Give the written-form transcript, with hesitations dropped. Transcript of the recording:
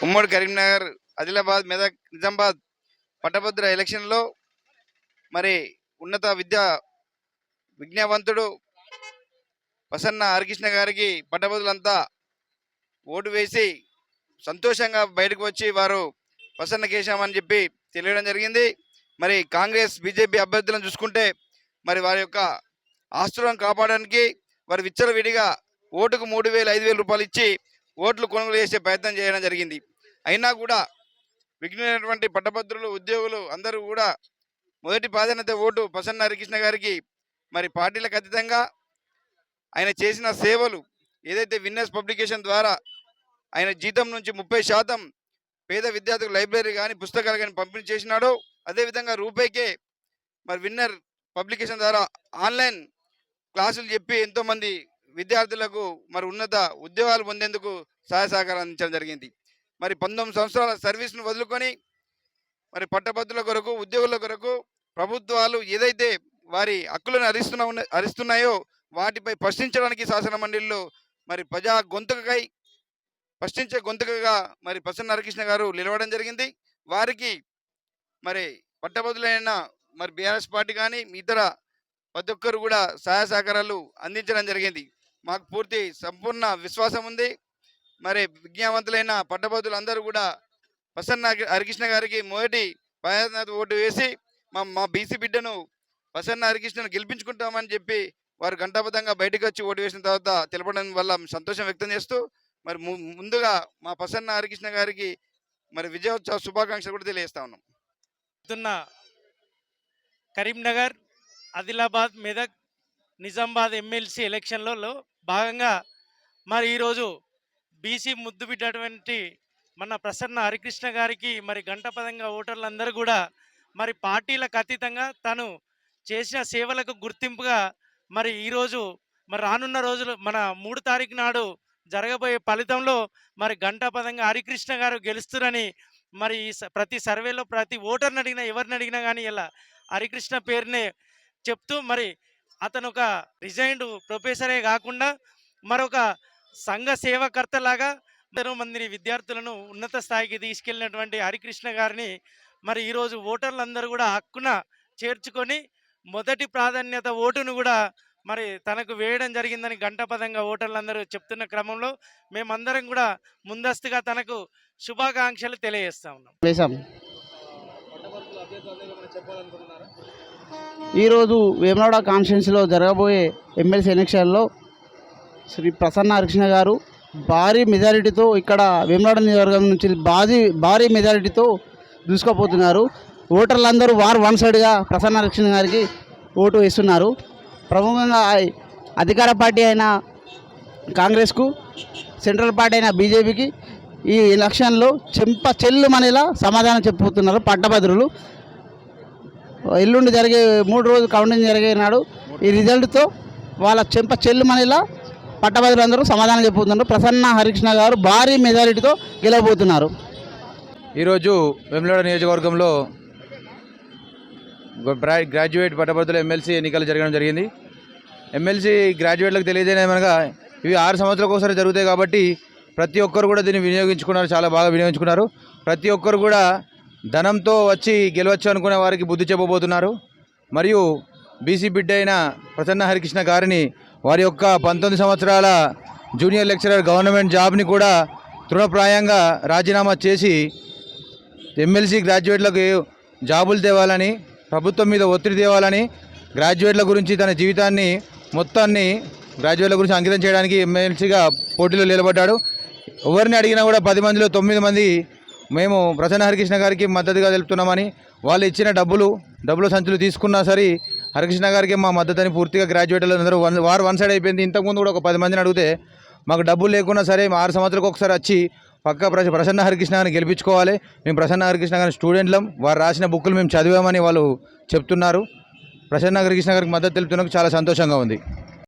ఉమ్మడి కరీంనగర్, ఆదిలాబాద్, మెదక్, నిజామాబాద్ పట్టభద్రుల ఎలక్షన్లో మరి ఉన్నత విద్యా విజ్ఞావంతుడు ప్రసన్న హరికృష్ణ గారికి పట్టభద్రులంతా ఓటు వేసి సంతోషంగా బయటకు వచ్చి వారు ప్రసన్న కేశామని చెప్పి తెలియడం జరిగింది. మరి కాంగ్రెస్ బీజేపీ అభ్యర్థులను చూసుకుంటే మరి వారి యొక్క ఆస్తులను కాపాడడానికి వారు విచ్చలవిడిగా ఓటుకు 3,000 5,000 రూపాయలు ఇచ్చి ఓట్లు కొనుగోలు చేసే ప్రయత్నం చేయడం జరిగింది. అయినా కూడా విఘ్నమైనటువంటి పట్టభద్రులు ఉద్యోగులు అందరూ కూడా మొదటి ప్రాధాన్యత ఓటు ప్రసన్న హరికృష్ణ గారికి. మరి పార్టీలకు అతీతంగా ఆయన చేసిన సేవలు ఏదైతే విన్నర్స్ పబ్లికేషన్ ద్వారా ఆయన జీతం నుంచి 30% పేద విద్యార్థులకు లైబ్రరీ కానీ పుస్తకాలు కానీ పంపిణీ చేసినాడో అదేవిధంగా రూపాయికే మరి విన్నర్ పబ్లికేషన్ ద్వారా ఆన్లైన్ క్లాసులు చెప్పి ఎంతోమంది విద్యార్థులకు మరి ఉన్నత ఉద్యోగాలు పొందేందుకు సహాయ సహకారం అందించడం జరిగింది. మరి 19 సంవత్సరాల సర్వీస్ను వదులుకొని మరి పట్టభద్రుల కొరకు ఉద్యోగుల కొరకు ప్రభుత్వాలు ఏదైతే వారి హక్కులను హరిస్తున్నాయో వాటిపై ప్రశ్నించడానికి శాసన మండలిలో మరి ప్రజా గొంతుకై ప్రశ్నించే గొంతుకగా మరి ప్రసన్న హరికృష్ణ గారు నిలవడం జరిగింది. వారికి మరి పట్టభద్రులైన మరి బీఆర్ఎస్ పార్టీ కానీ ఇతర ప్రతి ఒక్కరు కూడా సహాయ సహకారాలు అందించడం జరిగింది. మాకు పూర్తి సంపూర్ణ విశ్వాసం ఉంది. మరి విజ్ఞావంతులైన పట్టభద్రులు అందరూ కూడా ప్రసన్న హరికృష్ణ గారికి మొదటి ప్రాధాన్యత ఓటు వేసి మా బీసీ బిడ్డను ప్రసన్న హరికృష్ణను గెలిపించుకుంటామని చెప్పి వారు గంటాబద్ధంగా బయటకు వచ్చి ఓటు వేసిన తర్వాత తెలపడం వల్ల సంతోషం వ్యక్తం చేస్తూ మరి ముందుగా మా ప్రసన్న హరికృష్ణ గారికి మరి విజయోత్సవ శుభాకాంక్షలు కూడా తెలియజేస్తా ఉన్నాం. కరీంనగర్, ఆదిలాబాద్, మెదక్, నిజామాబాద్ ఎమ్మెల్సీ ఎలక్షన్లలో భాగంగా మరి ఈరోజు బీసీ ముద్దు బిడ్డటువంటి మన ప్రసన్న హరికృష్ణ గారికి మరి గంటపదంగా ఓటర్లందరూ కూడా మరి పార్టీలకు అతీతంగా తను చేసిన సేవలకు గుర్తింపుగా మరి ఈరోజు మరి రానున్న రోజులు మన 3 తారీఖు నాడు జరగబోయే ఫలితంలో మరి గంటపదంగా హరికృష్ణ గారు గెలుస్తారని మరి ప్రతి సర్వేలో ప్రతి ఓటర్ని అడిగినా ఎవరిని అడిగినా కానీ ఇలా హరికృష్ణ పేరునే చెప్తూ మరి అతను ఒక రిజైన్డ్ ప్రొఫెసరే కాకుండా మరొక సంఘ సేవకర్తలాగా ఎంతో మంది విద్యార్థులను ఉన్నత స్థాయికి తీసుకెళ్ళినటువంటి హరికృష్ణ గారిని మరి ఈరోజు ఓటర్లందరూ కూడా హక్కున చేర్చుకొని మొదటి ప్రాధాన్యత ఓటును కూడా మరి తనకు వేయడం జరిగిందని గంటపదంగా ఓటర్లందరూ చెప్తున్న క్రమంలో మేమందరం కూడా ముందస్తుగా తనకు శుభాకాంక్షలు తెలియజేస్తా ఉన్నాం. ఈరోజు వేములవాడ కాన్స్టిట్యున్సీలో జరగబోయే ఎమ్మెల్సీ ఎలక్షన్లో శ్రీ ప్రసన్న హరికృష్ణ గారు భారీ మెజారిటీతో ఇక్కడ వేములవాడ నియోజకవర్గం నుంచి భారీ మెజారిటీతో దూసుకుపోతున్నారు. ఓటర్లందరూ వన్ సైడ్గా ప్రసన్న హరికృష్ణ గారికి ఓటు వేస్తున్నారు. ప్రముఖంగా అధికార పార్టీ అయిన కాంగ్రెస్కు, సెంట్రల్ పార్టీ అయిన బీజేపీకి ఈ ఎలక్షన్లో చెల్లుమనేలా సమాధానం చెప్పబోతున్నారు పట్టభద్రులు. ఎల్లుండి జరిగే 3 రోజులు కౌంటింగ్ జరిగే నాడు ఈ రిజల్ట్తో వాళ్ళ చెల్లుమనేలా పట్టభద్రులందరూ సమాధానం చెప్పబోతున్నారు. ప్రసన్న హరికృష్ణ గారు భారీ మెజారిటీతో గెలవబోతున్నారు. ఈరోజు వేములవాడ నియోజకవర్గంలో గ్రాడ్యుయేట్ పట్టభద్రుల ఎమ్మెల్సీ ఎన్నికలు జరగడం జరిగింది. ఎమ్మెల్సీ గ్రాడ్యుయేట్లకు తెలియజేయమనగా ఇవి 6 సంవత్సరాలకు ఒకసారి జరుగుతాయి కాబట్టి ప్రతి ఒక్కరు కూడా దీన్ని వినియోగించుకున్నారు, చాలా బాగా వినియోగించుకున్నారు. ప్రతి ఒక్కరు కూడా ధనంతో వచ్చి గెలవచ్చు అనుకునే వారికి బుద్ధి చెప్పబోతున్నారు. మరియు బీసీ బిడ్డ అయిన ప్రసన్న హరికృష్ణ గారిని వారి యొక్క 19 సంవత్సరాల జూనియర్ లెక్చరర్ గవర్నమెంట్ జాబ్ని కూడా తృణప్రాయంగా రాజీనామా చేసి ఎమ్మెల్సీ గ్రాడ్యుయేట్లకు జాబులు తేవాలని, ప్రభుత్వం మీద ఒత్తిడి తేవాలని, గ్రాడ్యుయేట్ల గురించి తన జీవితాన్ని మొత్తాన్ని గ్రాడ్యుయేట్ల గురించి అంకితం చేయడానికి ఎమ్మెల్సీగా పోటీలో నిలబడ్డాడు. ఎవరిని అడిగినా కూడా 10 మందిలో 9 మంది మేము ప్రసన్న హరికృష్ణ గారికి మద్దతుగా తెలుపుతున్నామని, వాళ్ళు ఇచ్చిన డబ్బులు సంచులు తీసుకున్నా సరే హరికృష్ణ గారికి మా మద్దతుని పూర్తిగా గ్రాడ్యుయేట్లు అందరూ వన్ సైడ్ అయిపోయింది. ఇంతకుముందు కూడా ఒక 10 మందిని అడిగితే మాకు డబ్బులు లేకున్నా సరే 6 సంవత్సరాలకు ఒకసారి వచ్చి పక్క ప్రసన్న హరికృష్ణ గారిని గెలిపించుకోవాలి, మేము ప్రసన్న హరికృష్ణ గారి స్టూడెంట్లం, వారు రాసిన బుక్కులు మేము చదివామని వాళ్ళు చెప్తున్నారు. ప్రసన్న హరికృష్ణ గారికి మద్దతు తెలుపుతున్నందుకు చాలా సంతోషంగా ఉంది.